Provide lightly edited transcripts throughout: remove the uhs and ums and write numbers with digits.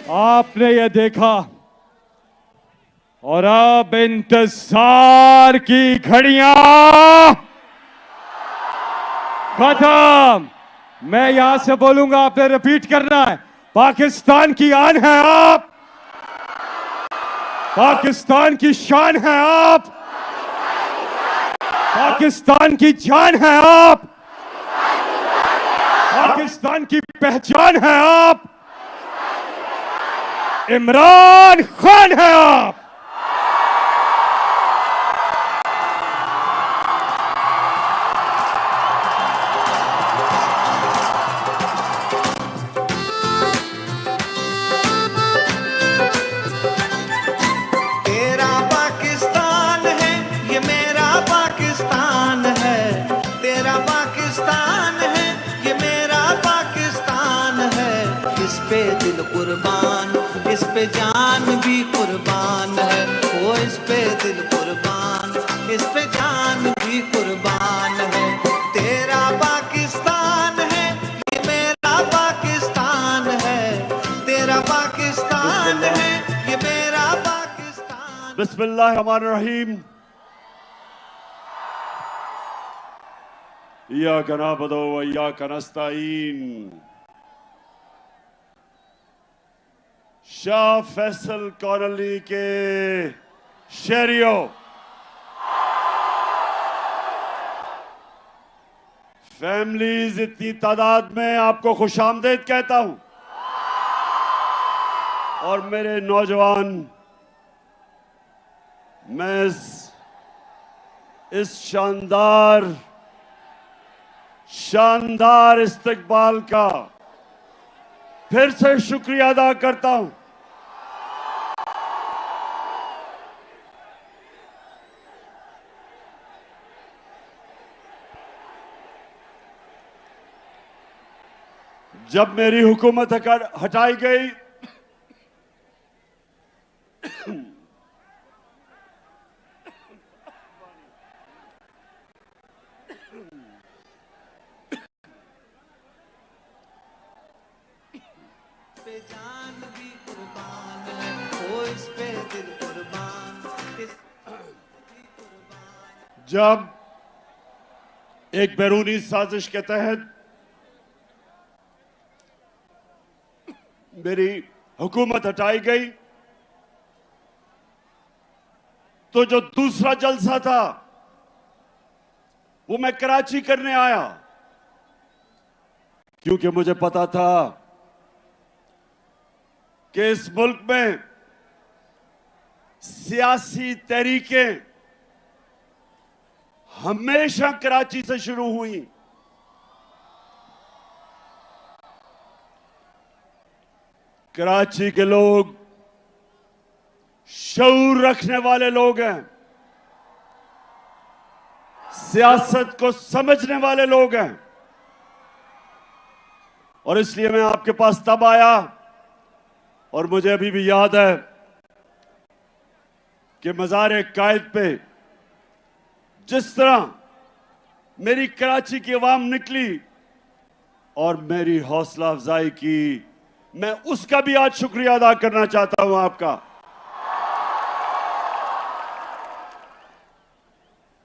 आपने ये देखा और अब इंतजार की घड़ियां खत्म। मैं यहां से बोलूंगा, आपने रिपीट करना है। पाकिस्तान की आन है आप, पाकिस्तान की शान है आप, पाकिस्तान की जान है आप, पाकिस्तान की पहचान है आप, इमरान खान है आप। तेरा पाकिस्तान है, ये मेरा पाकिस्तान है। तेरा पाकिस्तान है, ये मेरा पाकिस्तान है। इस पे दिल कुर्बान, इस पे जान भी कुर्बान है। वो इस पे दिल कुर्बान, इस पे जान भी कुर्बान है। तेरा पाकिस्तान है, ये मेरा पाकिस्तान है। तेरा पाकिस्तान है, ये मेरा पाकिस्तान। बिस्मिल्लाहिर्रहमानिर्रहीम। इय्याका नअबुदु व इय्याका नस्तईन। शाह फैसल कॉलोनी के शहरियों, फैमिलीज, इतनी तादाद में आपको खुशामदीद कहता हूं। और मेरे नौजवान, मैं इस शानदार इस्तकबाल का फिर से शुक्रिया अदा करता हूं। जब मेरी हुकूमत हटाई गई, पे जान भी कुर्बान है। वो इस पे दिल कुर्बान, इस भी कुर्बान। जब एक बैरूनी साजिश के तहत मेरी हुकूमत हटाई गई, तो जो दूसरा जलसा था वो मैं कराची करने आया, क्योंकि मुझे पता था कि इस मुल्क में सियासी तहरीकें हमेशा कराची से शुरू हुई। कराची के लोग शऊर रखने वाले लोग हैं, सियासत को समझने वाले लोग हैं, और इसलिए मैं आपके पास तब आया। और मुझे अभी भी याद है कि मज़ार कायद पे जिस तरह मेरी कराची की आवाम निकली और मेरी हौसला अफजाई की, मैं उसका भी आज शुक्रिया अदा करना चाहता हूं आपका।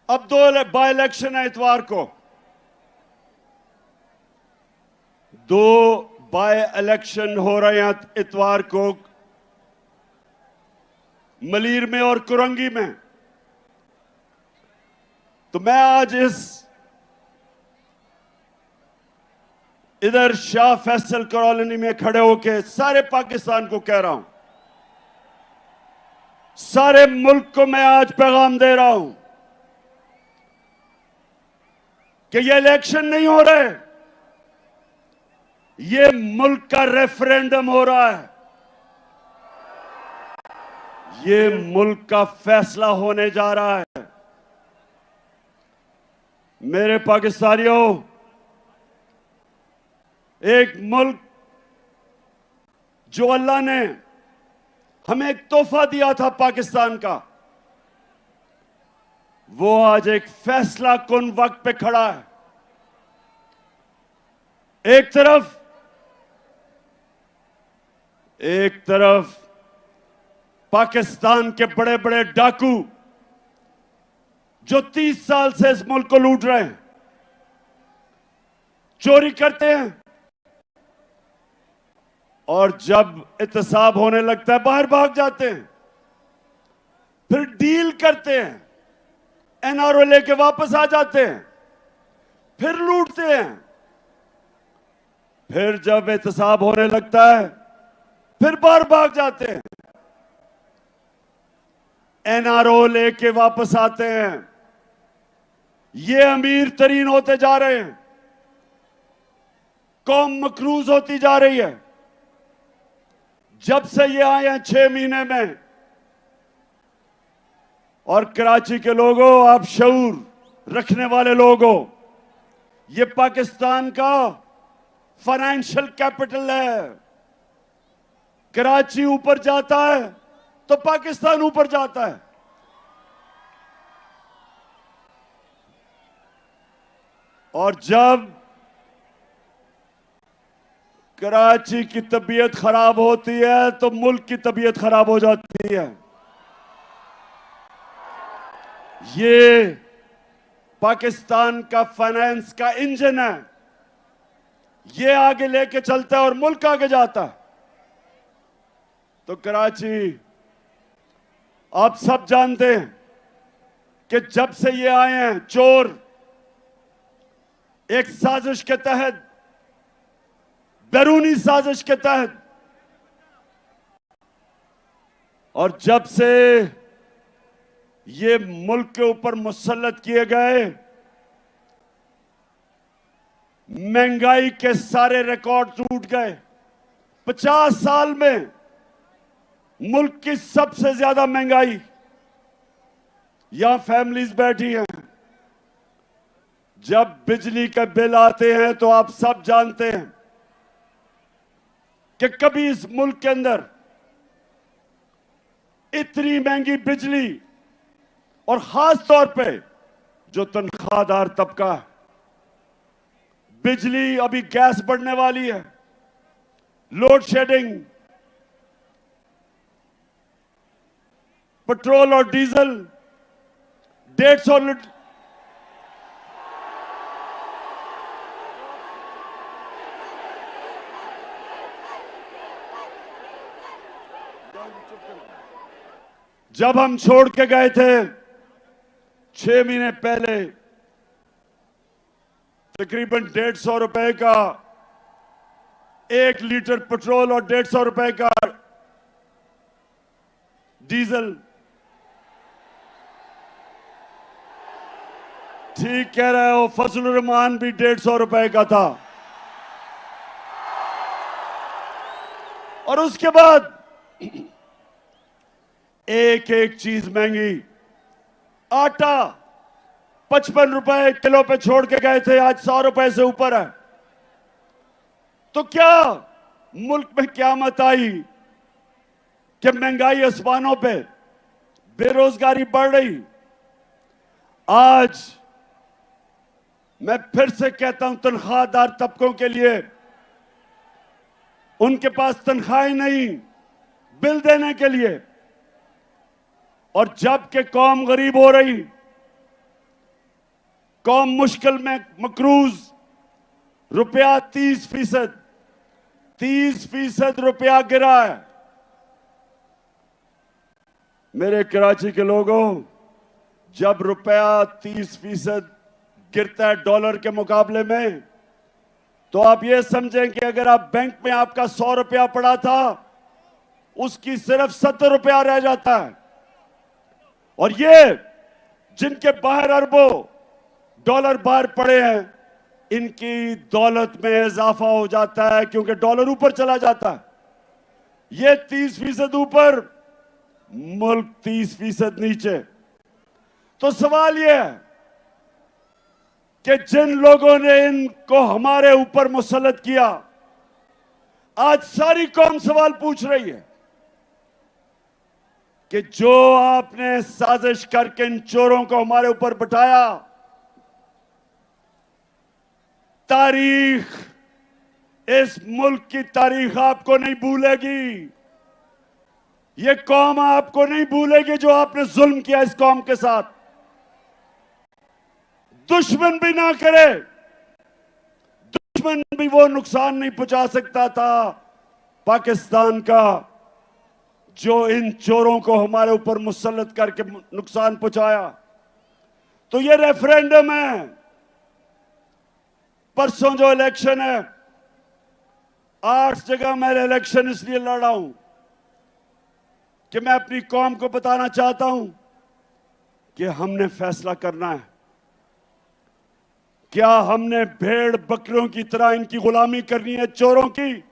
अब 2 बाय इलेक्शन है इतवार को, 2 बाय इलेक्शन हो रहे हैं इतवार को, मलीर में और कुरंगी में। तो मैं आज इधर शाह फैसल कॉलोनी में खड़े होकर सारे पाकिस्तान को कह रहा हूं, सारे मुल्क को मैं आज पैगाम दे रहा हूं कि ये इलेक्शन नहीं हो रहे, ये मुल्क का रेफरेंडम हो रहा है। ये मुल्क का फैसला होने जा रहा है। मेरे पाकिस्तानियों, एक मुल्क जो अल्लाह ने हमें एक तोहफा दिया था पाकिस्तान का, वो आज एक फैसला कुन वक्त पे खड़ा है। एक तरफ एक तरफ पाकिस्तान के बड़े बड़े डाकू जो 30 साल से इस मुल्क को लूट रहे हैं, चोरी करते हैं और जब एहतसाब होने लगता है बाहर भाग जाते हैं, फिर डील करते हैं, एनआरओ लेके वापस आ जाते हैं, फिर लूटते हैं, फिर जब एहतसाब होने लगता है फिर बाहर भाग जाते हैं, एनआरओ लेके वापस आते हैं। ये अमीर तरीन होते जा रहे हैं, कौम मकरूज होती जा रही है। जब से ये आए हैं 6 महीने में, और कराची के लोगों, आप शऊर रखने वाले लोगों, ये पाकिस्तान का फाइनेंशियल कैपिटल है। कराची ऊपर जाता है तो पाकिस्तान ऊपर जाता है। और जब कराची की तबीयत खराब होती है तो मुल्क की तबीयत खराब हो जाती है। ये पाकिस्तान का फाइनेंस का इंजन है, ये आगे लेके चलता है और मुल्क आगे जाता है। तो कराची, आप सब जानते हैं कि जब से ये आए हैं चोर, एक साजिश के तहत, बैरूनी साजिश के तहत, और जब से ये मुल्क के ऊपर मुसल्लत किए गए, महंगाई के सारे रिकॉर्ड टूट गए। 50 साल में मुल्क की सबसे ज्यादा महंगाई। यहां फैमिलीज बैठी हैं, जब बिजली के बिल आते हैं तो आप सब जानते हैं कि कभी इस मुल्क के अंदर इतनी महंगी बिजली, और खास तौर पे जो तनख्वाहदार तबका है, बिजली, अभी गैस बढ़ने वाली है, लोड शेडिंग, पेट्रोल और डीजल 150 लीटर, जब हम छोड़ के गए थे 6 महीने पहले, तकरीबन 150 रुपए का 1 लीटर पेट्रोल और 150 रुपए का डीजल। ठीक कह रहे हो, फजलुर रहमान भी 150 रुपए का था। और उसके बाद एक एक चीज महंगी। आटा 55 रुपए किलो पे छोड़ के गए थे, आज 100 रुपए से ऊपर है। तो क्या मुल्क में क़यामत आई कि महंगाई आसमानों पे, बेरोजगारी बढ़ रही। आज मैं फिर से कहता हूं, तनख्वाहदार तबकों के लिए, उनके पास तनख्वाहें नहीं बिल देने के लिए, और जबकि कौम गरीब हो रही, कौम मुश्किल में मकरूज, रुपया 30% रुपया गिरा है। मेरे कराची के लोगों, जब रुपया 30% गिरता है डॉलर के मुकाबले में, तो आप ये समझें कि अगर आप बैंक में आपका 100 रुपया पड़ा था, उसकी सिर्फ 70 रुपया रह जाता है। और ये जिनके बाहर अरबों डॉलर बाहर पड़े हैं, इनकी दौलत में इजाफा हो जाता है, क्योंकि डॉलर ऊपर चला जाता है। ये 30% ऊपर, मुल्क 30% नीचे। तो सवाल यह है कि जिन लोगों ने इनको हमारे ऊपर मुसल्लत किया, आज सारी कौम सवाल पूछ रही है कि जो आपने साजिश करके इन चोरों को हमारे ऊपर बिठाया, तारीख इस मुल्क की तारीख आपको नहीं भूलेगी, ये कौम आपको नहीं भूलेगी जो आपने जुल्म किया इस कौम के साथ। दुश्मन भी ना करे, दुश्मन भी वो नुकसान नहीं पहुंचा सकता था पाकिस्तान का जो इन चोरों को हमारे ऊपर मुसल्लत करके नुकसान पहुंचाया। तो ये रेफरेंडम है, परसों जो इलेक्शन है, 8 जगह मैं इलेक्शन इसलिए लड़ा हूं कि मैं अपनी कौम को बताना चाहता हूं कि हमने फैसला करना है, क्या हमने भेड़ बकरियों की तरह इनकी गुलामी करनी है, चोरों की,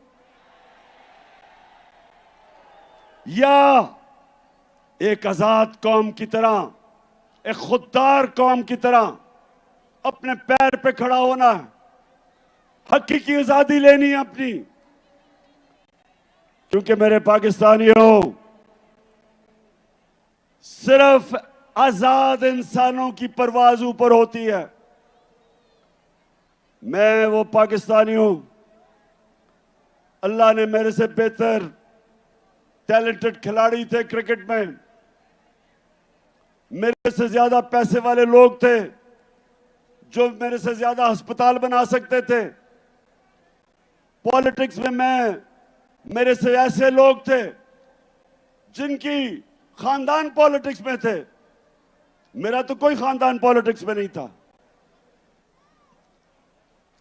या एक आजाद कौम की तरह, एक खुददार कौम की तरह अपने पैर पे खड़ा होना है, हकीकी आजादी लेनी है अपनी। क्योंकि मेरे पाकिस्तानियों, सिर्फ आजाद इंसानों की परवाज ऊपर होती है। मैं वो पाकिस्तानी हूं, अल्लाह ने मेरे से बेहतर टैलेंटेड खिलाड़ी थे क्रिकेट में, मेरे से ज्यादा पैसे वाले लोग थे जो मेरे से ज्यादा अस्पताल बना सकते थे। पॉलिटिक्स में मेरे से ऐसे लोग थे जिनकी खानदान पॉलिटिक्स में थे, मेरा तो कोई खानदान पॉलिटिक्स में नहीं था।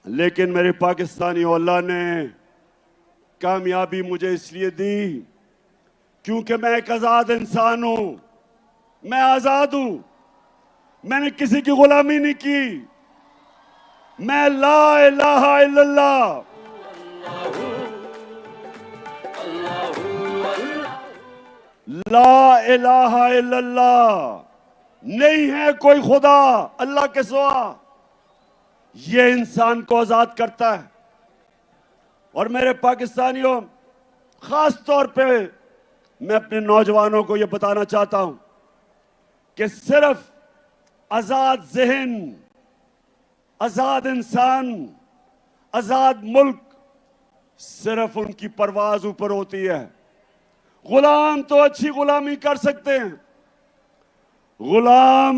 लेकिन मेरे पाकिस्तानी अल्लाह ने कामयाबी मुझे इसलिए दी क्योंकि मैं एक आजाद इंसान हूं, मैं आजाद हूं, मैंने किसी की गुलामी नहीं की। मैं ला इलाहा इल्लल्लाह, ला इलाहा इल्लल्लाह, नहीं है कोई खुदा अल्लाह के सिवा, ये इंसान को आजाद करता है। और मेरे पाकिस्तानियों, खास तौर पे मैं अपने नौजवानों को यह बताना चाहता हूं कि सिर्फ आजाद जहन, आजाद इंसान, आजाद मुल्क, सिर्फ उनकी परवाज ऊपर होती है। गुलाम तो अच्छी गुलामी कर सकते हैं, गुलाम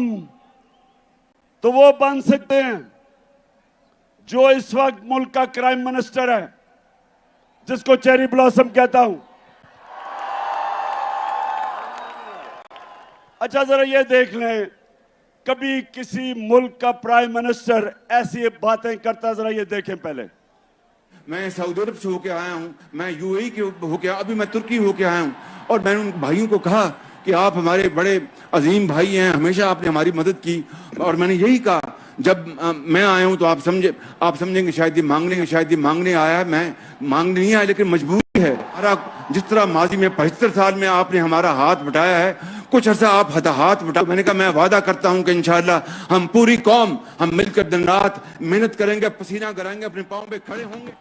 तो वो बन सकते हैं जो इस वक्त मुल्क का क्राइम मिनिस्टर है, जिसको चेरी ब्लॉसम कहता हूं। अच्छा, जरा ये देख लें, कभी किसी मुल्क का प्राइम मिनिस्टर ऐसी बातें करता, जरा ये देखें पहले। मैं सऊदी अरब से होके आया हूँ, मैं यूएई के होके, अभी मैं तुर्की होके आया हूँ, और मैंने उन भाइयों को कहा कि आप हमारे बड़े अजीम भाई हैं, हमेशा आपने हमारी मदद की। और मैंने यही कहा, जब मैं आया हूँ तो आप समझेंगे शायद ये मांगने, शायद ये मांगने आया है, मैं मांगने नहीं आया, लेकिन मजबूरी है। जिस तरह माजी में 75 साल में आपने हमारा हाथ बटाया है, कुछ अर्सा आप हाथ बटा। मैंने कहा मैं वादा करता हूं कि इंशाअल्लाह हम पूरी कौम, हम मिलकर दिन रात मेहनत करेंगे, पसीना कराएंगे, अपने पांव पे खड़े होंगे।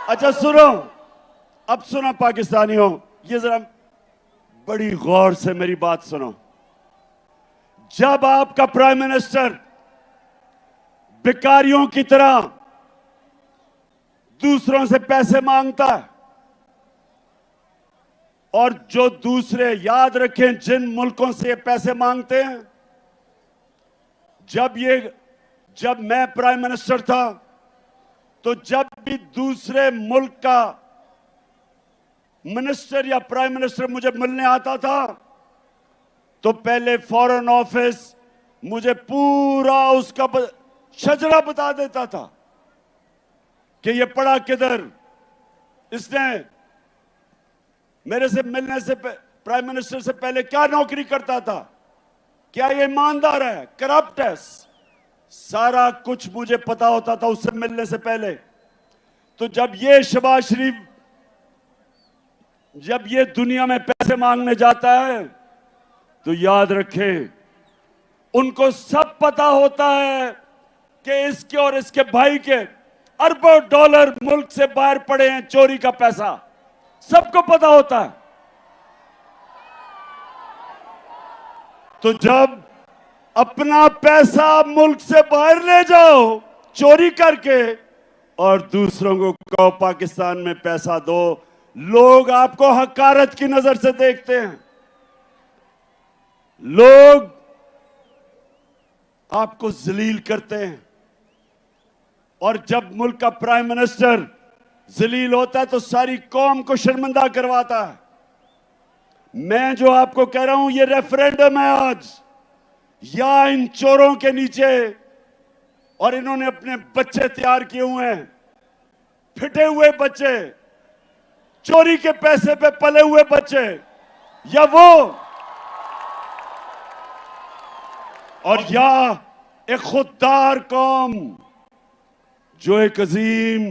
अच्छा सुनो, अब सुनो पाकिस्तानियों, ये जरा बड़ी गौर से मेरी बात सुनो। जब आपका प्राइम मिनिस्टर भिखारियों की तरह दूसरों से पैसे मांगता है, और जो दूसरे, याद रखें, जिन मुल्कों से ये पैसे मांगते हैं, जब मैं प्राइम मिनिस्टर था तो जब भी दूसरे मुल्क का मिनिस्टर या प्राइम मिनिस्टर मुझे मिलने आता था तो पहले फॉरेन ऑफिस मुझे पूरा उसका शजरा बता देता था कि ये पढ़ा किधर, इसने मेरे से मिलने से, प्राइम मिनिस्टर से पहले क्या नौकरी करता था, क्या ये ईमानदार है, करप्ट है, सारा कुछ मुझे पता होता था उससे मिलने से पहले। तो जब ये शहबाज शरीफ, जब ये दुनिया में पैसे मांगने जाता है तो याद रखें, उनको सब पता होता है कि इसके और इसके भाई के अरबों डॉलर मुल्क से बाहर पड़े हैं, चोरी का पैसा, सबको पता होता है। तो जब अपना पैसा मुल्क से बाहर ले जाओ चोरी करके और दूसरों को कहो पाकिस्तान में पैसा दो, लोग आपको हकारत की नजर से देखते हैं, लोग आपको जलील करते हैं। और जब मुल्क का प्राइम मिनिस्टर जलील होता है तो सारी कौम को शर्मिंदा करवाता है। मैं जो आपको कह रहा हूं, ये रेफरेंडम है आज, या इन चोरों के नीचे, और इन्होंने अपने बच्चे तैयार किए हुए हैं, फिटे हुए बच्चे, चोरी के पैसे पे पले हुए बच्चे, या वो, और या एक खुददार कौम जो एक अजीम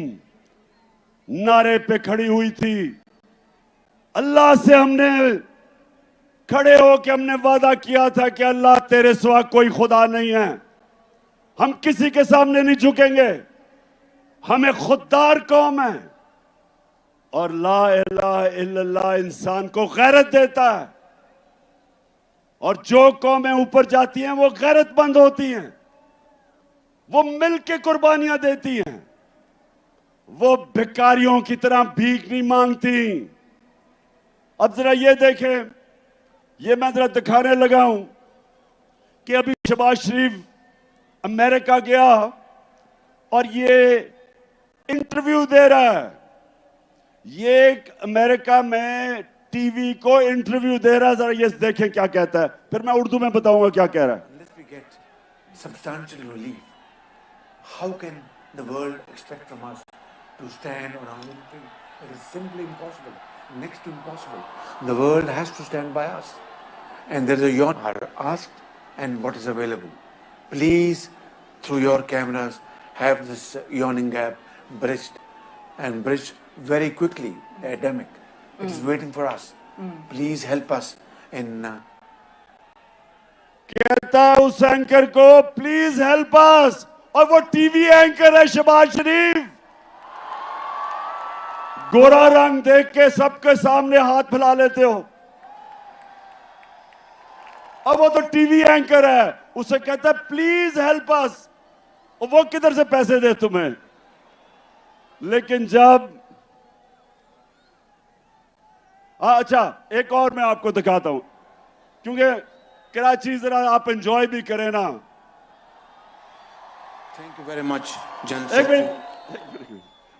नारे पे खड़ी हुई थी। अल्लाह से हमने खड़े होकर हमने वादा किया था कि अल्लाह तेरे सिवा कोई खुदा नहीं है, हम किसी के सामने नहीं झुकेंगे, हम एक खुददार कौम है। और ला इलाहा इल्लल्लाह इंसान को गैरत देता है, और जो कौमें ऊपर जाती हैं वो गैरतमंद होती हैं, वो मिल के कुर्बानियां देती हैं, वो भिखारियों की तरह भीख नहीं मांगती। अब जरा ये देखें, ये मैं जरा दिखाने लगा हूं कि अभी शहबाज शरीफ अमेरिका गया और ये इंटरव्यू दे रहा है, ये अमेरिका में टीवी को इंटरव्यू दे रहा है। जरा ये देखें क्या कहता है, फिर मैं उर्दू में बताऊंगा क्या कह रहा है। Unless we get substantial relief, how can the world expect from us to stand on our own feet? It is simply impossible, next to impossible. The world has to stand by us. And there is a yawn are asked and what is available. Please, through your cameras, have this yawning gap bridged, and bridged very quickly. The epidemic. It is waiting for us. Please help us in कहता है उस anchor को, please help us, और वो TV anchor है शहबाज शरीफ। गोरा रंग देख के सबके सामने हाथ फैला लेते हो, अब वो तो टीवी एंकर है, उसे कहता है प्लीज हेल्प अस, और वो किधर से पैसे दे तुम्हें। लेकिन जब अच्छा, एक और मैं आपको दिखाता हूं, क्योंकि कराची जरा आप एंजॉय भी करें ना। थैंक यू वेरी मच एक मिनट,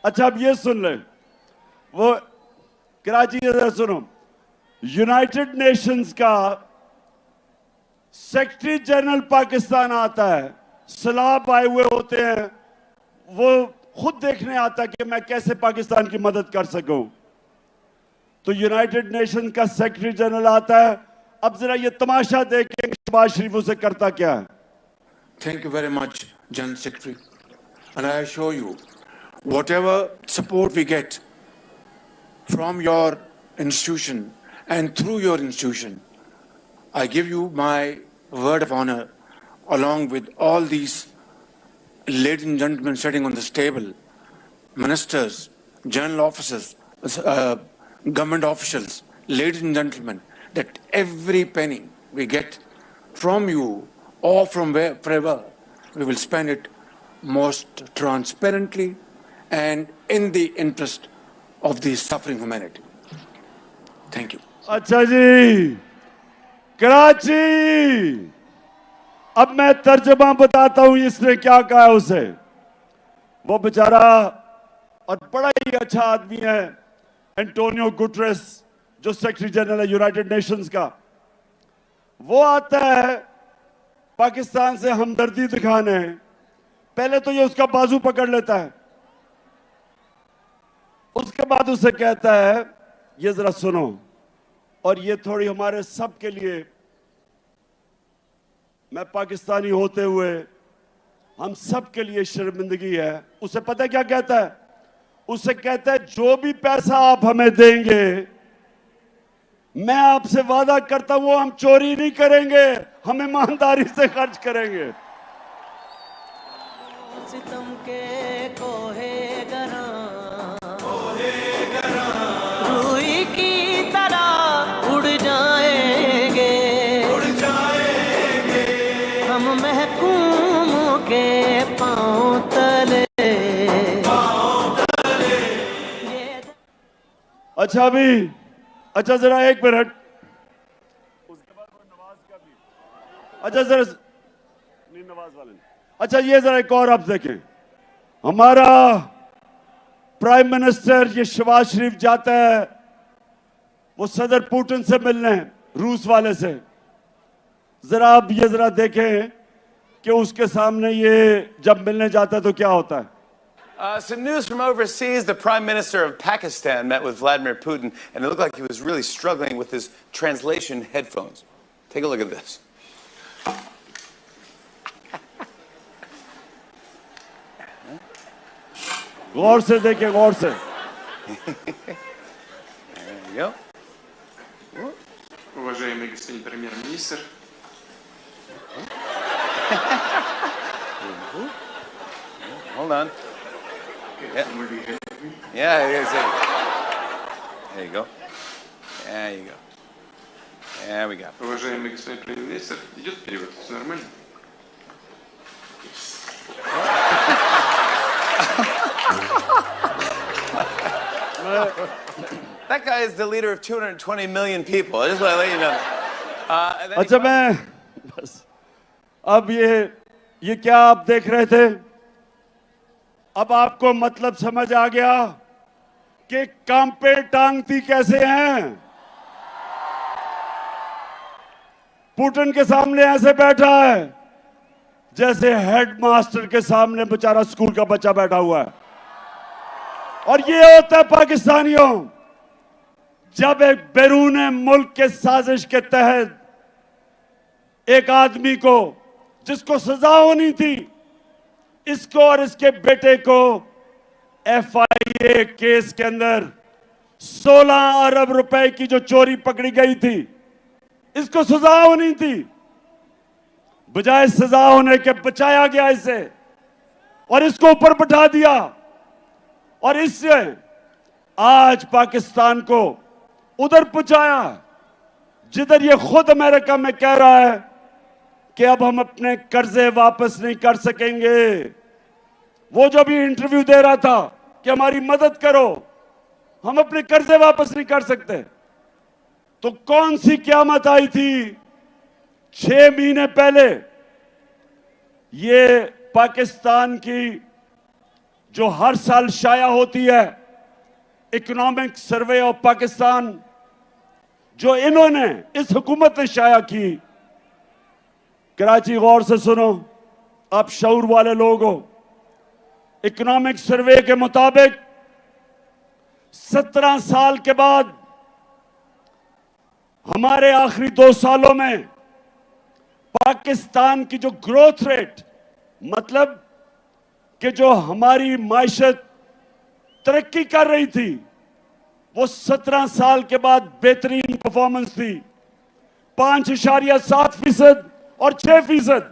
अच्छा अब ये सुन ले, वो कराची जरा सुनो, यूनाइटेड नेशंस का सेक्रेटरी जनरल पाकिस्तान आता है, सलाब आए हुए होते हैं, वो खुद देखने आता है कि मैं कैसे पाकिस्तान की मदद कर सकूं। तो यूनाइटेड नेशन का सेक्रेटरी जनरल आता है, अब जरा ये तमाशा देखें शहबाज शरीफ उसे करता क्या है। Thank you very much, General Secretary. And I assure you, whatever support we get from your institution and through your institution, I give you my word of honor, along with all these ladies and gentlemen sitting on this table, ministers, general officers, government officials, ladies and gentlemen, that every penny we get from you or from wherever, we will spend it most transparently and in the interest of the suffering humanity. Thank you. अच्छा जी, कराची, अब मैं तर्जमा बताता हूं इसने क्या कहा है उसे। वो बेचारा और बड़ा ही अच्छा आदमी है एंटोनियो गुटरेस, जो सेक्रेटरी जनरल है यूनाइटेड नेशंस का। वो आता है पाकिस्तान से हमदर्दी दिखाने, पहले तो ये उसका बाजू पकड़ लेता है, उसके बाद उसे कहता है ये जरा सुनो, और ये थोड़ी हमारे सब के लिए, मैं पाकिस्तानी होते हुए हम सब के लिए शर्मिंदगी है। उसे पता है क्या कहता है? उसे कहता है जो भी पैसा आप हमें देंगे, मैं आपसे वादा करता हूं वो हम चोरी नहीं करेंगे, हम ईमानदारी से खर्च करेंगे। सितम के कोहे गरा रूई की तरह उड़ जाएंगे हम महकूम के पांव तले। अच्छा अभी, अच्छा जरा एक मिनट, उसके बाद वो नवाज का भी, अच्छा जरा नहीं नवाज वाले ने। अच्छा ये जरा एक और आप देखें, हमारा प्राइम मिनिस्टर ये शहबाज शरीफ जाता है वो सदर पुतिन से मिलने रूस वाले से, जरा आप ये जरा देखें कि उसके सामने ये जब मिलने जाता है तो क्या होता है। Some news from overseas. The Prime Minister of Pakistan met with Vladimir Putin, and it looked like he was really struggling with his translation headphones. Take a look at this. गौर से देखें, गौर से। There you go. Уважаемый господин премьер-министр, Hold on. Yeah, there you go. There you go. There we go. уважаемый господин премьер-министр, идет перевод, все нормально? That guy is the leader of 220 million people. I just want to let you know. And then he- अच्छा मैं बस अब ये क्या आप देख रहे थे, अब आपको मतलब समझ आ गया कि कांपे टांगती कैसे हैं। पुतिन के सामने ऐसे बैठा है जैसे हेडमास्टर के सामने बेचारा स्कूल का बच्चा बैठा हुआ है। और ये होता है पाकिस्तानियों, जब एक बैरून मुल्क के साजिश के तहत एक आदमी को जिसको सजा होनी थी, इसको और इसके बेटे को FIA केस के अंदर 16 अरब रुपए की जो चोरी पकड़ी गई थी, इसको सजा होनी थी, बजाय सजा होने के बचाया गया इसे और इसको ऊपर बैठा दिया। और इससे आज पाकिस्तान को उधर पहुंचाया जिधर ये खुद अमेरिका में कह रहा है कि अब हम अपने कर्जे वापस नहीं कर सकेंगे। वो जो भी इंटरव्यू दे रहा था कि हमारी मदद करो, हम अपने कर्जे वापस नहीं कर सकते। तो कौन सी क़यामत आई थी 6 महीने पहले? ये पाकिस्तान की जो हर साल शाया होती है इकोनॉमिक सर्वे ऑफ पाकिस्तान, जो इन्होंने इस हुकूमत ने शाया की। कराची गौर से सुनो, आप शऊर वाले लोग हो। इकोनॉमिक सर्वे के मुताबिक 17 साल के बाद हमारे आखिरी 2 सालों में पाकिस्तान की जो ग्रोथ रेट, मतलब कि जो हमारी माइशत तरक्की कर रही थी, वो 17 साल के बाद बेहतरीन परफॉर्मेंस थी। 5.7% और 6%।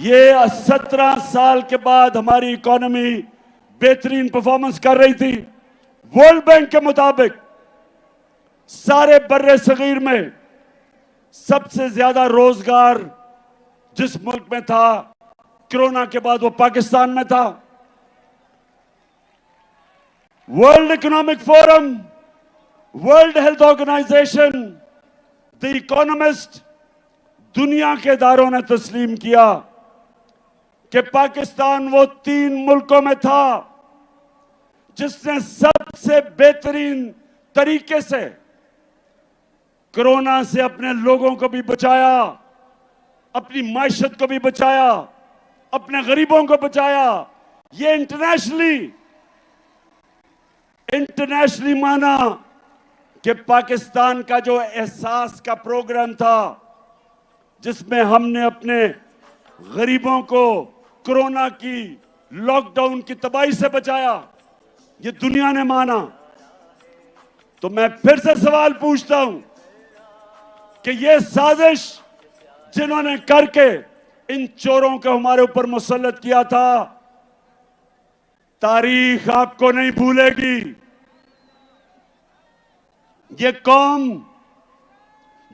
ये 17 साल के बाद हमारी इकोनॉमी बेहतरीन परफॉर्मेंस कर रही थी। वर्ल्ड बैंक के मुताबिक सारे बर्रे सगीर में सबसे ज्यादा रोजगार जिस मुल्क में था कोरोना के बाद, वो पाकिस्तान में था। World Economic Forum, World Health Organization, the Economist, दुनिया के इदारों ने तस्लीम किया कि पाकिस्तान वो 3 मुल्कों में था जिसने सबसे बेहतरीन तरीके से कोरोना से अपने लोगों को भी बचाया, अपनी माइशत को भी बचाया, अपने गरीबों को बचाया। ये इंटरनेशनली माना कि पाकिस्तान का जो एहसास का प्रोग्राम था जिसमें हमने अपने गरीबों को कोरोना की लॉकडाउन की तबाही से बचाया, ये दुनिया ने माना। तो मैं फिर से सवाल पूछता हूं कि ये साजिश जिन्होंने करके इन चोरों को हमारे ऊपर मुसल्लत किया था, तारीख आपको नहीं भूलेगी। ये कौम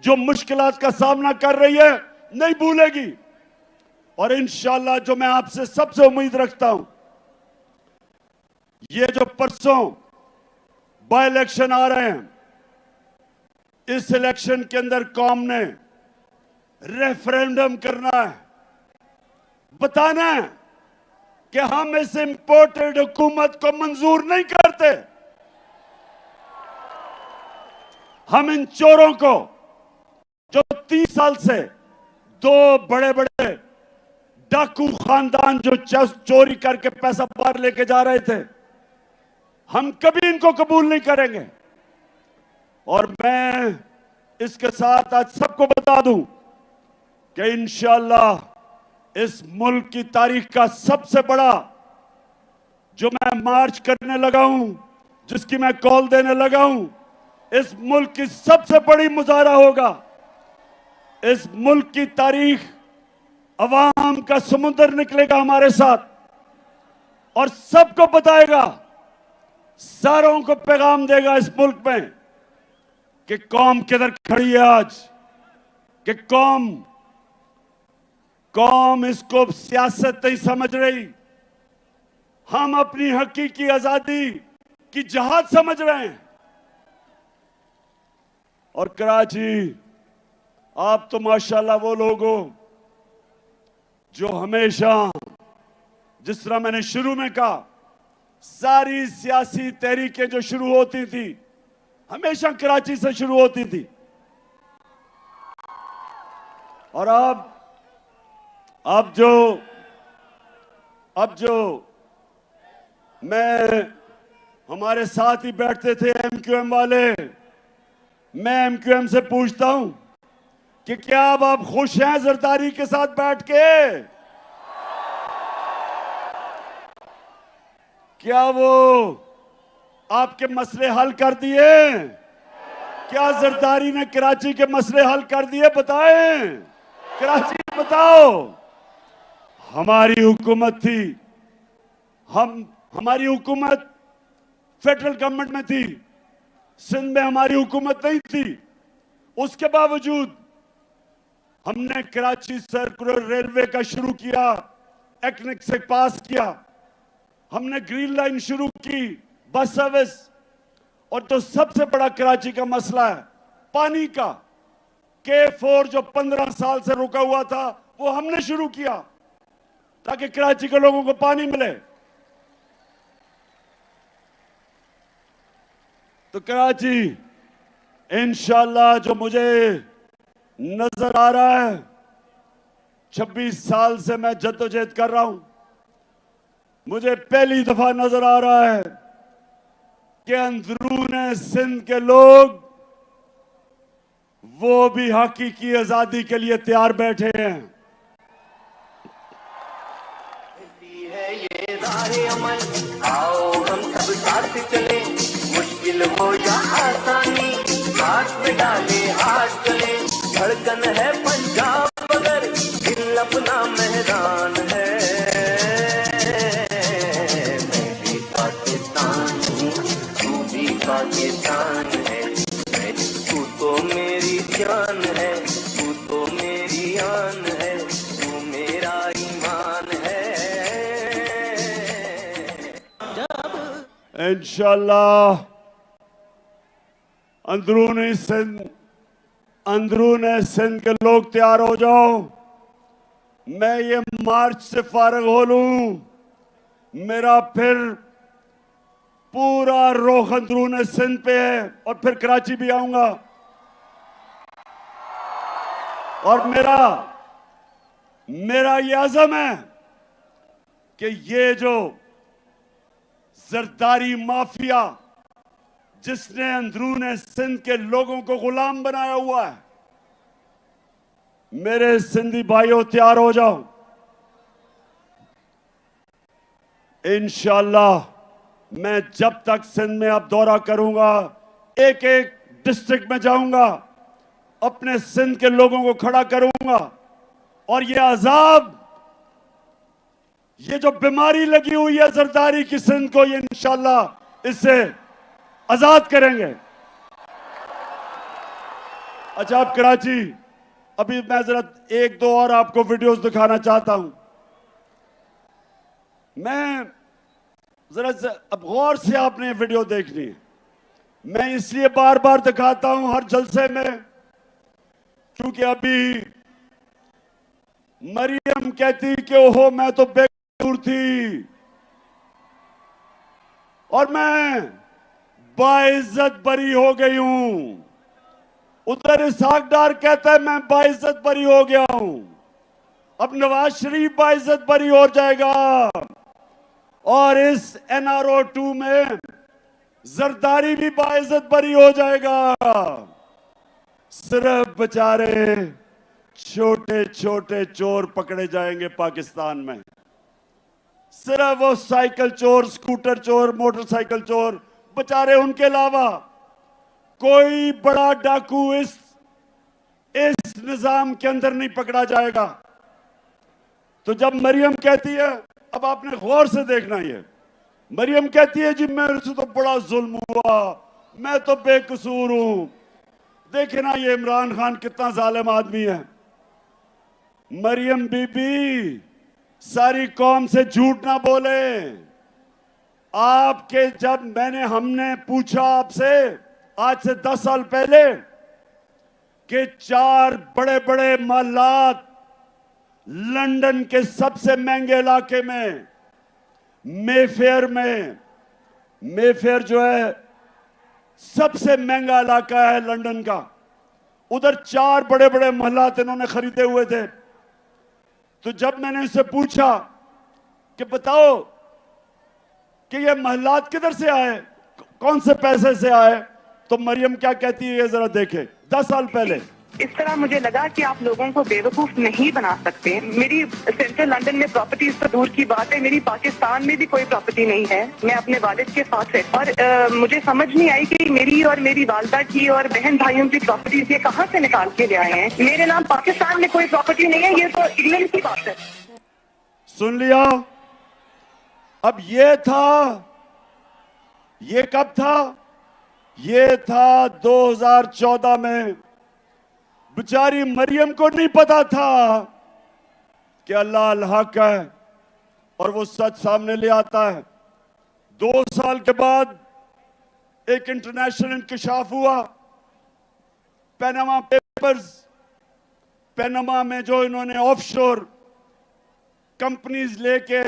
जो मुश्किलात का सामना कर रही है नहीं भूलेगी। और इंशाअल्लाह जो मैं आपसे सबसे उम्मीद रखता हूं, ये जो परसों बाय इलेक्शन आ रहे हैं, इस इलेक्शन के अंदर कौम ने रेफरेंडम करना है, बताना है कि हम इस इंपोर्टेड हुकूमत को मंजूर नहीं करते। हम इन चोरों को, जो 30 साल से दो बड़े बड़े डाकू खानदान जो चोरी करके पैसा बाहर लेके जा रहे थे, हम कभी इनको कबूल नहीं करेंगे। और मैं इसके साथ आज सबको बता दूं कि इंशाअल्लाह इस मुल्क की तारीख का सबसे बड़ा जो मैं मार्च करने लगा हूं, जिसकी मैं कॉल देने लगा हूं, इस मुल्क की सबसे बड़ी मुजाहरा होगा। इस मुल्क की तारीख, अवाम का समुद्र निकलेगा हमारे साथ और सबको बताएगा, सारों को पैगाम देगा इस मुल्क में कि कौम किधर खड़ी है आज, कि कौम इसको सियासत नहीं समझ रही, हम अपनी हकीकी आजादी की जहाद समझ रहे हैं। और कराची, आप तो माशाल्लाह वो लोग हो जो हमेशा, जिस तरह मैंने शुरू में कहा, सारी सियासी तहरीकें जो शुरू होती थी हमेशा कराची से शुरू होती थी। और अब जो मैं, हमारे साथ ही बैठते थे एमक्यूएम वाले, मैं एमक्यूएम से पूछता हूं कि क्या अब आप खुश हैं जरदारी के साथ बैठ के? क्या वो आपके मसले हल कर दिए? क्या जरदारी ने कराची के मसले हल कर दिए? बताएं, कराची बताओ। हमारी हुकूमत थी, हमारी हुकूमत फेडरल गवर्नमेंट में थी, सिंध में हमारी हुकूमत नहीं थी। उसके बावजूद हमने कराची सर्कुलर रेलवे का शुरू किया, एक्निक से पास किया, हमने ग्रीन लाइन शुरू की, बस सर्विस। और जो सबसे बड़ा कराची का मसला है पानी का, K4 जो 15 साल से रुका हुआ था, वो हमने शुरू किया ताकि कराची के लोगों को पानी मिले। तो कराची इंशाअल्लाह, जो मुझे नजर आ रहा है, 26 साल से मैं जद्दोजहद कर रहा हूं, मुझे पहली दफा नजर आ रहा है कि अंदरूने सिंध के लोग वो भी हकीकी आजादी के लिए तैयार बैठे हैं। है ये राहे अमल, आओ हम सब साथ चले, मुश्किल हो या आसानी, हाथ में डाले हाथ चले। धड़कन है पंजाब मगर दिल अपना मैदान है। मैं भी पाकिस्तान हूँ, तू भी पाकिस्तान है, तू तो मेरी जान है, तू तो मेरी आन है, तू मेरा ईमान है। इंशाअल्लाह अंदरूने सिंध के लोग तैयार हो जाओ। मैं ये मार्च से फारग हो लूं, मेरा फिर पूरा रुख अंदरूने सिंध पे है और फिर कराची भी आऊंगा। और मेरा ये अज़म है कि ये जो जरदारी माफिया जिसने अंदरूने सिंध के लोगों को गुलाम बनाया हुआ है, मेरे सिंधी भाइयों तैयार हो जाओ। इंशाअल्लाह मैं जब तक सिंध में अब दौरा करूंगा, एक एक डिस्ट्रिक्ट में जाऊंगा, अपने सिंध के लोगों को खड़ा करूंगा और ये अजाब, ये जो बीमारी लगी हुई है जरदारी की सिंध को, ये इंशाअल्लाह इससे आजाद करेंगे। अच्छा, आप कराची, अभी मैं जरा एक दो और आपको वीडियोस दिखाना चाहता हूं। मैं अब गौर से आपने ये वीडियो देखनी है। मैं इसलिए बार बार दिखाता हूं हर जलसे में, क्योंकि अभी मरियम कहती कि ओहो मैं तो बेकसूर थी और मैं बाइज्जत बरी हो गई हूं। उधर इसहाक डार कहता है मैं बाइज्जत बरी हो गया हूं। अब नवाज शरीफ बाइज्जत बरी हो जाएगा और इस NRO 2 में जरदारी भी बाइज्जत बरी हो जाएगा। सिर्फ बेचारे छोटे छोटे चोर पकड़े जाएंगे पाकिस्तान में। सिर्फ वो साइकिल चोर, स्कूटर चोर, मोटरसाइकिल चोर बेचारे, उनके अलावा कोई बड़ा डाकू इस निजाम के अंदर नहीं पकड़ा जाएगा। तो जब मरियम कहती है, अब आपने गौर से देखना, ये मरियम कहती है जी मेरे से तो बड़ा जुल्म हुआ, मैं तो बेकसूर हूं। देखे ना ये इमरान खान कितना जालिम आदमी है। मरियम बीबी सारी कौम से झूठ ना बोले। आपके जब हमने पूछा आपसे आज से 10 साल पहले कि 4 बड़े बड़े महलात लंदन के सबसे महंगे इलाके में, मेफेयर में, मेफेयर जो है सबसे महंगा इलाका है लंदन का, उधर 4 बड़े बड़े महलात इन्होंने खरीदे हुए थे। तो जब मैंने इससे पूछा कि बताओ कि ये महलात किधर से आए, कौन से पैसे से आए, तो मरियम क्या कहती है ये जरा देखें। 10 साल पहले इस तरह मुझे लगा कि आप लोगों को बेवकूफ नहीं बना सकते। मेरी सेंट्रल लंदन में प्रॉपर्टीज तो दूर की बात है, मेरी पाकिस्तान में भी कोई प्रॉपर्टी नहीं है। मैं अपने वालिद के साथ है और मुझे समझ नहीं आई कि मेरी और मेरी वालदा की और बहन भाइयों की प्रॉपर्टीज ये कहाँ से निकाल के ले आए हैं। मेरे नाम पाकिस्तान में कोई प्रॉपर्टी नहीं है, ये तो इंग्लैंड की बात है। सुन लिया। अब ये कब था? ये था 2014 में। बेचारी मरियम को नहीं पता था कि अल्लाह अल-हक है और वो सच सामने ले आता है। 2 साल के बाद एक इंटरनेशनल इंकशाफ हुआ, पैनामा पेपर्स। पैनामा में जो इन्होंने ऑफशोर कंपनीज लेके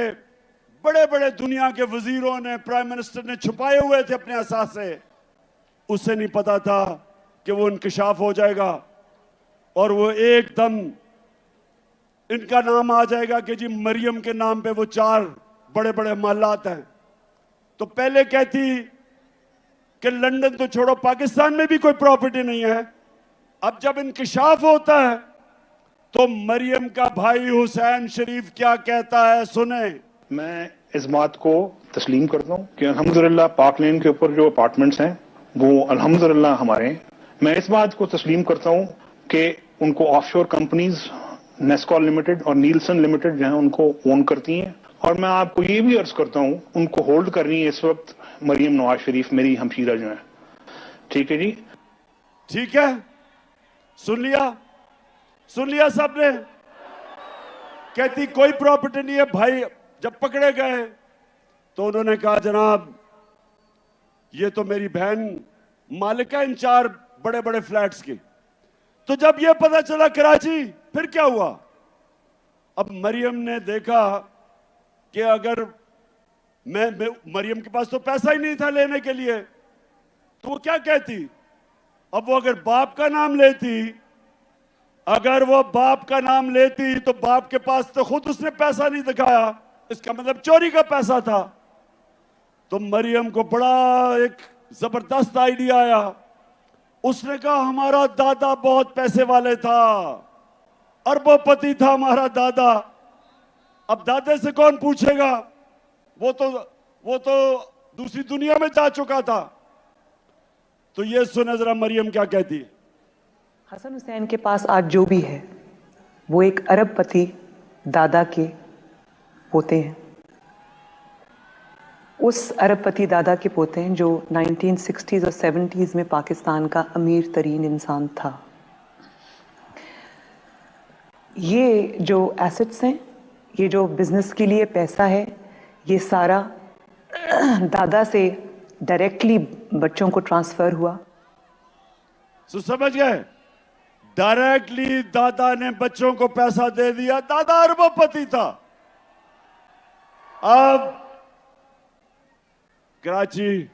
बड़े बड़े दुनिया के वजीरों ने, प्राइम मिनिस्टर ने छुपाए हुए थे अपने असासे, उसे नहीं पता था कि वो इंकशाफ हो जाएगा और वो एकदम इनका नाम आ जाएगा कि जी मरियम के नाम पे वो 4 बड़े बड़े महलात हैं। तो पहले कहती कि लंदन तो छोड़ो, पाकिस्तान में भी कोई प्रॉपर्टी नहीं है। अब जब इंकशाफ होता है तो मरियम का भाई हुसैन शरीफ क्या कहता है, सुने। मैं इस बात को तस्लीम करता हूँ कि अल्हम्दुलिल्लाह पाक लेन के ऊपर जो अपार्टमेंट्स हैं वो अल्हम्दुलिल्लाह हमारे हैं। मैं इस बात को तस्लीम करता हूँ कि उनको ऑफशोर कंपनीज नेस्कॉल लिमिटेड और नीलसन लिमिटेड जो है उनको ओन करती हैं। और मैं आपको ये भी अर्ज करता हूँ उनको होल्ड कर रही है इस वक्त मरियम नवाज शरीफ, मेरी हमशीरा जो है। ठीक है जी, ठीक है। सुन लिया सबने। कहती कोई प्रॉपर्टी नहीं है। भाई जब पकड़े गए तो उन्होंने कहा जनाब ये तो मेरी बहन मालिक है इन 4 बड़े बड़े फ्लैट्स की। तो जब ये पता चला कराची, फिर क्या हुआ? अब मरियम ने देखा कि अगर मरियम के पास तो पैसा ही नहीं था लेने के लिए, तो वो क्या कहती? अब वो अगर बाप का नाम लेती तो बाप के पास तो खुद उसने पैसा नहीं दिखाया, इसका मतलब चोरी का पैसा था। तो मरियम को बड़ा एक जबरदस्त आइडिया आया। उसने कहा हमारा दादा बहुत पैसे वाले था, अरबोपति था हमारा दादा। अब दादे से कौन पूछेगा, वो तो दूसरी दुनिया में जा चुका था। तो ये सुने जरा मरियम क्या कहती है। हसन हुसैन के पास आज जो भी है वो एक अरबपति दादा के पोते हैं। उस अरबपति दादा के पोते हैं जो 1960s और 70s में पाकिस्तान का अमीर तरीन इंसान था। ये जो एसेट्स हैं, ये जो बिजनेस के लिए पैसा है, ये सारा दादा से डायरेक्टली बच्चों को ट्रांसफर हुआ। तो समझ गए, डायरेक्टली दादा ने बच्चों को पैसा दे दिया। दादा अरबपति था। अब कराची,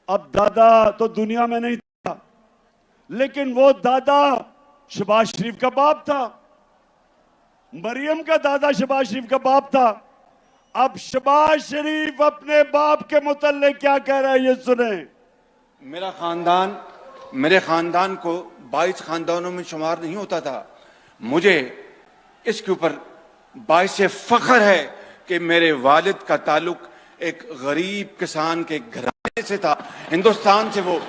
अब दादा तो दुनिया में नहीं था, लेकिन वो दादा शहबाज शरीफ का बाप था। मरियम का दादा शहबाज शरीफ का बाप था। अब शहबाज शरीफ अपने बाप के मुतल्लिक क्या कह रहा है, ये सुने। मेरे खानदान को 22 खानदानों में शुमार नहीं होता था। मुझे इसके ऊपर बाइस फख्र है कि मेरे वालिद का ताल्लुक एक गरीब किसान के घराने से था, हिंदुस्तान से। वो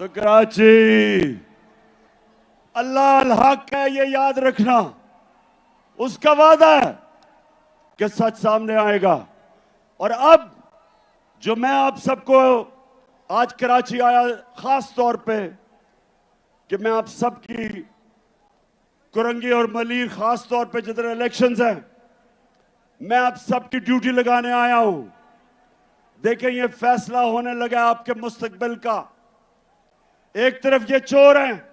तो कराची अल्लाह अल हक है, ये याद रखना। उसका वादा है कि सच सामने आएगा। और अब जो मैं आप सबको आज कराची आया खास तौर पे कि मैं आप सबकी कुरंगी और मलीर, खास तौर पे जिधर इलेक्शंस हैं, मैं आप सबकी ड्यूटी लगाने आया हूं। देखें, ये फैसला होने लगा आपके मुस्तकबिल का। एक तरफ ये चोर हैं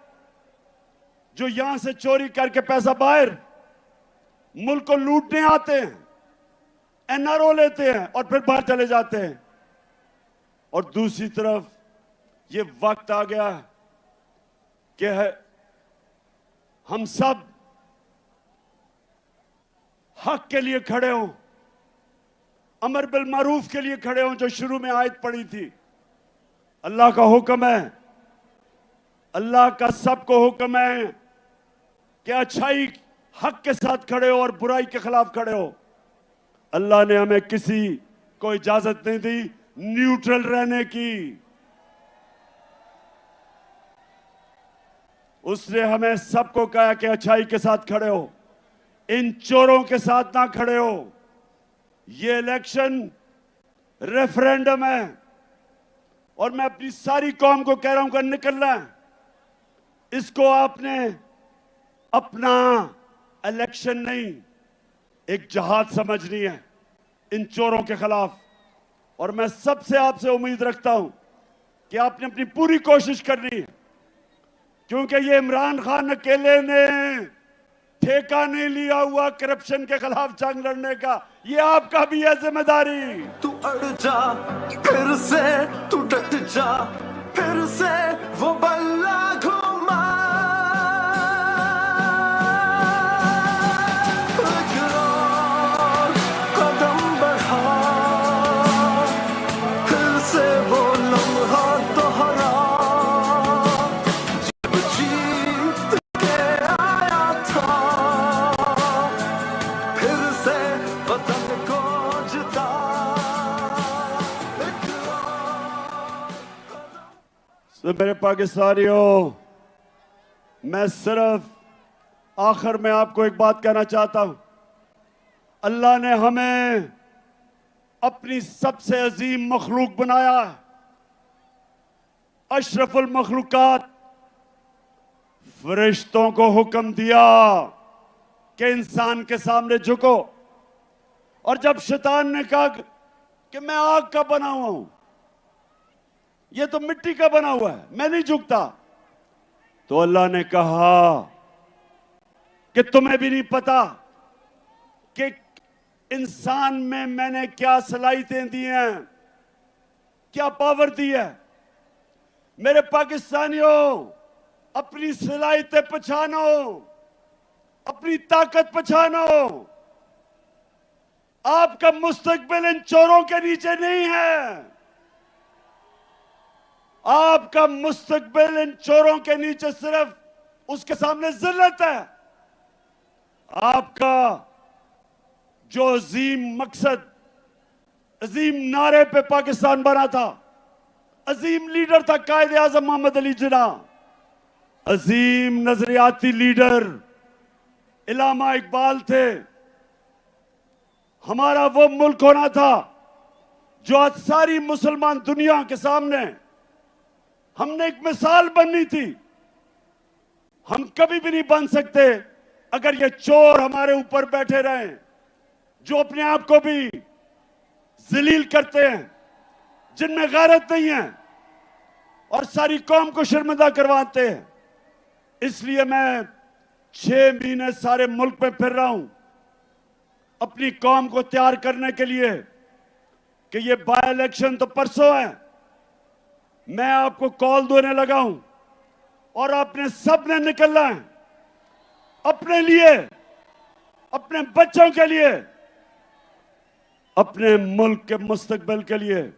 जो यहां से चोरी करके पैसा बाहर मुल्क को लूटने आते हैं, एनआरओ लेते हैं और फिर बाहर चले जाते हैं। और दूसरी तरफ ये वक्त आ गया कि हम सब हक के लिए खड़े हों, अमर बिल मारूफ के लिए खड़े हों, जो शुरू में आयत पड़ी थी। अल्लाह का हुक्म है, अल्लाह का सबको हुक्म है कि अच्छाई हक के साथ खड़े हो और बुराई के खिलाफ खड़े हो। अल्लाह ने हमें किसी को इजाजत नहीं दी न्यूट्रल रहने की। उसने हमें सबको कहा कि अच्छाई के साथ खड़े हो, इन चोरों के साथ ना खड़े हो। ये इलेक्शन रेफरेंडम है और मैं अपनी सारी कौम को कह रहा हूं कि निकलना है। इसको आपने अपना इलेक्शन नहीं, एक जहाद समझनी है इन चोरों के खिलाफ। और मैं सबसे आपसे उम्मीद रखता हूं कि आपने अपनी पूरी कोशिश करनी है, क्योंकि ये इमरान खान अकेले ने ठेका नहीं लिया हुआ करप्शन के खिलाफ जंग लड़ने का, ये आपका भी है जिम्मेदारी। तू अड़ जा फिर से, तू डट जा फिर से, वो बल्ला घुमा। कदम बढ़ा फिर से, वो लम्हा दोहरा जब जीत के आया था, फिर से वतन को जिता। तो मेरे पाकिस्तानियों, मैं सिर्फ आखिर में आपको एक बात कहना चाहता हूं। अल्लाह ने हमें अपनी सबसे अजीम मखलूक बनाया, अशरफुल मखलूकात। फरिश्तों को हुक्म दिया कि इंसान के सामने झुको। और जब शैतान ने कहा कि मैं आग का बना हुआ हूं, ये तो मिट्टी का बना हुआ है, मैं नहीं झुकता, तो अल्लाह ने कहा कि तुम्हें भी नहीं पता कि इंसान में मैंने क्या सलाहियतें दी हैं, क्या पावर दी है। मेरे पाकिस्तानियों, अपनी सलाहियतें पहचानो, अपनी ताकत पहचानो। आपका मुस्तकबिल इन चोरों के नीचे नहीं है। आपका मुस्तकबिल इन चोरों के नीचे सिर्फ उसके सामने जिल्लत है। आपका जो अजीम मकसद, अजीम नारे पे पाकिस्तान बना था, अजीम लीडर था कायदे आजम मोहम्मद अली जिन्ना, अजीम नजरियाती लीडर इलामा इकबाल थे। हमारा वो मुल्क होना था जो आज सारी मुसलमान दुनिया के सामने हमने एक मिसाल बननी थी। हम कभी भी नहीं बन सकते अगर ये चोर हमारे ऊपर बैठे रहे, जो अपने आप को भी जलील करते हैं, जिनमें गैरत नहीं है और सारी कौम को शर्मिंदा करवाते हैं। इसलिए मैं 6 महीने सारे मुल्क में फिर रहा हूं अपनी कौम को तैयार करने के लिए कि ये बाय इलेक्शन तो परसों है। मैं आपको कॉल देने लगा हूं और आपने सबने निकलना है अपने लिए, अपने बच्चों के लिए, अपने मुल्क के मुस्तकबिल के लिए।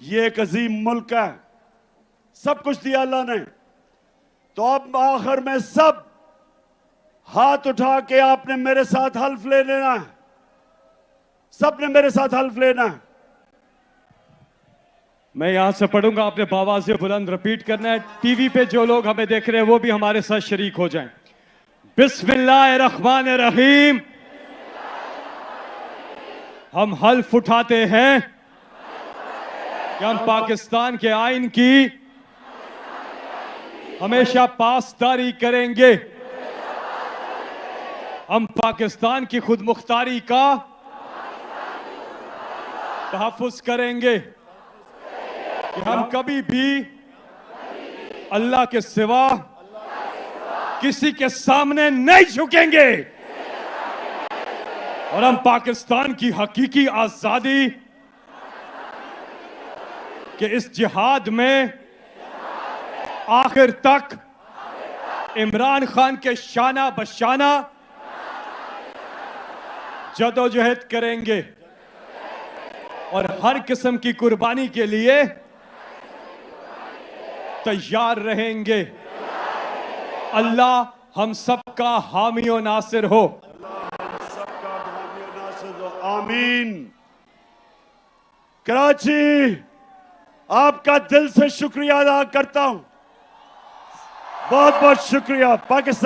ये एक अजीम मुल्क है, सब कुछ दिया अल्लाह ने। तो अब आखिर में सब हाथ उठा के आपने मेरे साथ हल्फ ले लेना है, सबने मेरे साथ हल्फ लेना है। मैं यहां से पढ़ूंगा, आपने आवाज से बुलंद रिपीट करना है। टीवी पे जो लोग हमें देख रहे हैं वो भी हमारे साथ शरीक हो जाएं। बिस्मिल्लाहिर्रहमानिर्रहीम। हम हल्फ उठाते हैं कि हम पाकिस्तान के आइन की हमेशा पासदारी करेंगे। हम पाकिस्तान की खुद मुख्तारी का तहफ़्फ़ुज़ करेंगे कि हम कभी भी अल्लाह के सिवा किसी के सामने नहीं झुकेंगे और हम पाकिस्तान की हकीकी आजादी के इस जिहाद में आखिर तक इमरान खान के शाना बशाना जदोजहद करेंगे और हर किस्म की कुर्बानी के लिए तैयार रहेंगे। अल्लाह हम सबका हामी और नासिर हो। आमीन। कराची, आपका दिल से शुक्रिया अदा करता हूं, बहुत बहुत शुक्रिया। पाकिस्तान